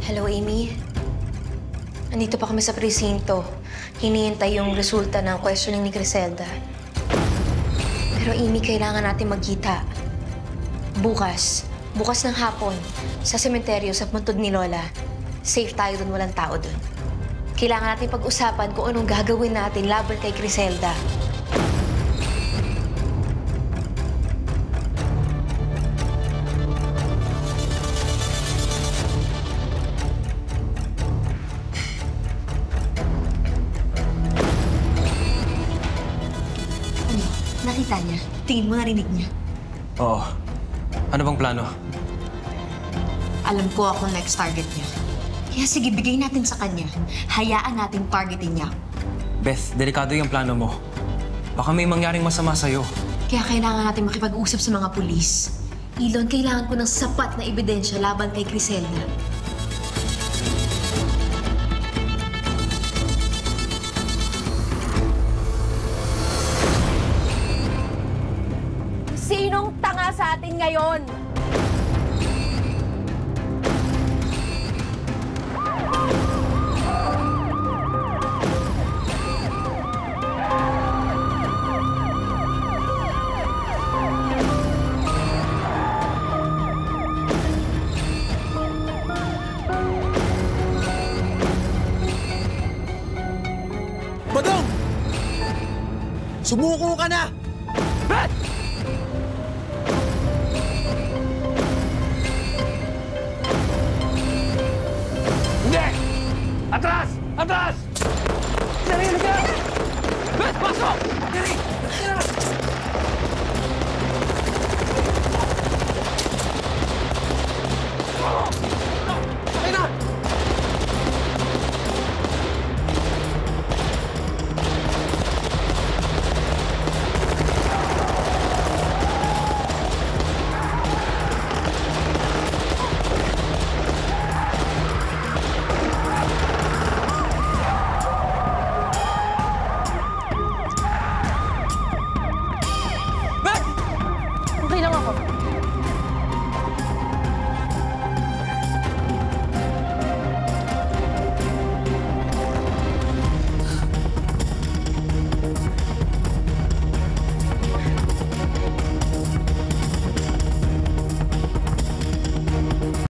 Hello, Amy. Nandito pa kami sa presinto. Hinihintay yung resulta ng questioning ni Griselda. Pero Amy, kailangan natin magkita. Bukas ng hapon, sa sementeryo sa puntod ni Lola. Safe tayo dun, walang tao dun. Kailangan natin pag-usapan kung anong gagawin natin laban kay Griselda. Nakita niya? Tingin mo narinig niya? Oo. Ano bang plano? Alam ko ako next target niya. Kaya sige, bigay natin sa kanya. Hayaan natin targetin niya. Beth, delikado yung plano mo. Baka may mangyaring masama sa'yo. Kaya kailangan natin makipag-usap sa mga pulis. Elon, kailangan ko ng sapat na ebidensya laban kay Griselda. Sinong tanga sa atin ngayon? Badong! Sumuko ka na!